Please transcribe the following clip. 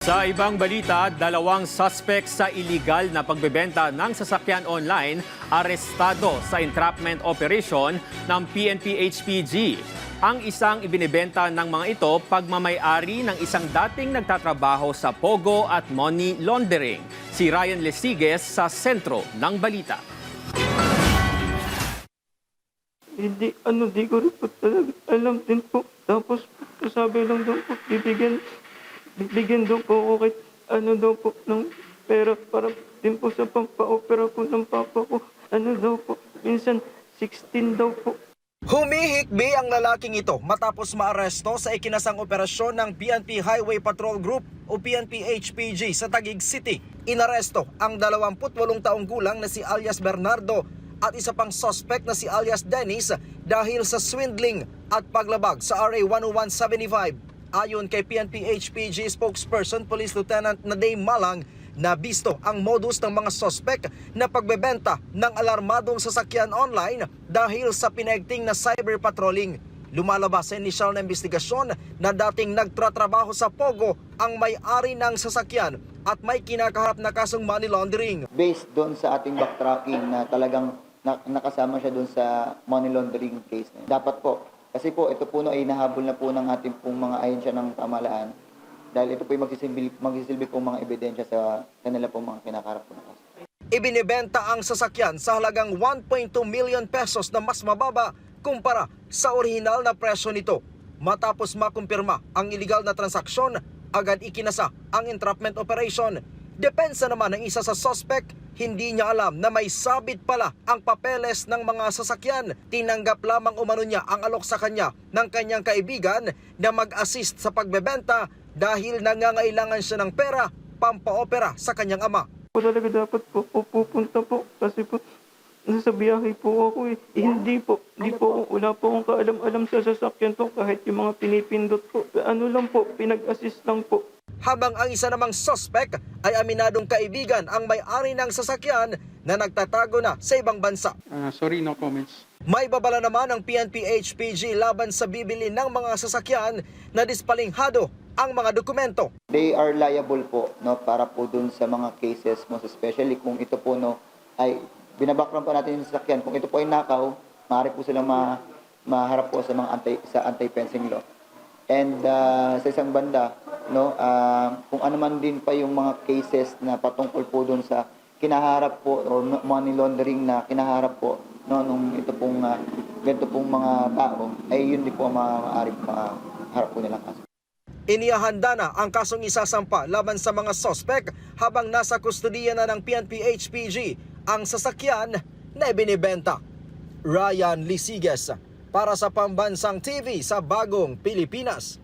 Sa ibang balita, dalawang suspect sa illegal na pagbebenta ng sasakyan online arestado sa entrapment operation ng PNP-HPG. Ang isang ibinebenta ng mga ito pagmamay-ari ng isang dating nagtatrabaho sa Pogo at money laundering. Si Ryan Lesigues sa sentro ng balita. Hindi ko rin po talaga alam din po. Tapos sabi lang daw po, bibigyan daw po ako kahit daw po ng pera para din po sa pampa-opera po ng papa ko. Daw po, minsan 16 daw po. Humihikbi ang lalaking ito matapos maaresto sa ikinasang operasyon ng PNP Highway Patrol Group o PNP-HPG sa Taguig City. Inaresto ang 28 taong gulang na si alias Bernardo at isa pang suspect na si alias Dennis dahil sa swindling at paglabag sa RA 10175. Ayon kay PNP-HPG spokesperson Police Lieutenant Naday Malang, nabisto ang modus ng mga suspect na pagbebenta ng alarmadong sasakyan online dahil sa pinagting na cyber patrolling. Lumalabas sa inisyal na investigasyon na dating nagtratrabaho sa Pogo ang may-ari ng sasakyan at may kinakaharap na kasong money laundering. Based doon sa ating backtracking na talagang nakasama siya doon sa money laundering case. Dapat po, kasi po ito po ay nahabol na po ng ating pong mga ahensya ng pamahalaan dahil ito po ay magsisilbi pong mga ebidensya sa kanila pong mga kinakarap po na kaso. Ibinibenta ang sasakyan sa halagang 1.2 million pesos na mas mababa kumpara sa orihinal na presyo nito. Matapos makumpirma ang iligal na transaksyon, agad ikinasa ang entrapment operation. Depensa naman ng isa sa suspect, hindi niya alam na may sabit pala ang papeles ng mga sasakyan. Tinanggap lamang umano niya ang alok sa kanya ng kanyang kaibigan na mag-assist sa pagbebenta dahil nangangailangan siya ng pera pampaopera sa kanyang ama. Talaga dapat po pupunta po kasi po nasa biyahe po ako eh. Hindi po wala po akong kaalam-alam sa sasakyan po kahit yung mga pinipindot po. Lang po, pinag-assist lang po. Habang ang isa namang suspect ay aminadong kaibigan ang may-ari ng sasakyan na nagtatago na sa ibang bansa. Sorry, no comments. May babala naman ang PNP-HPG laban sa bibili ng mga sasakyan na dispalinghado ang mga dokumento. They are liable po para po dun sa mga cases most especially kung ito po ay binabackground pa natin yung sasakyan. Kung ito po ay nakaw, maaari po silang maharap po sa mga anti-fencing law. And sa isang banda, kung ano man din pa yung mga cases na patungkol po doon sa kinaharap po or money laundering na kinaharap po nung ito pong ganito pong mga tao, ay yun din po ang maaari maharap po nilang kaso. Inihahanda na ang kasong isasampa laban sa mga suspect habang nasa kustudiya na ng PNP-HPG ang sasakyan na ibinibenta. Ryan Lesigues para sa Pambansang TV sa Bagong Pilipinas.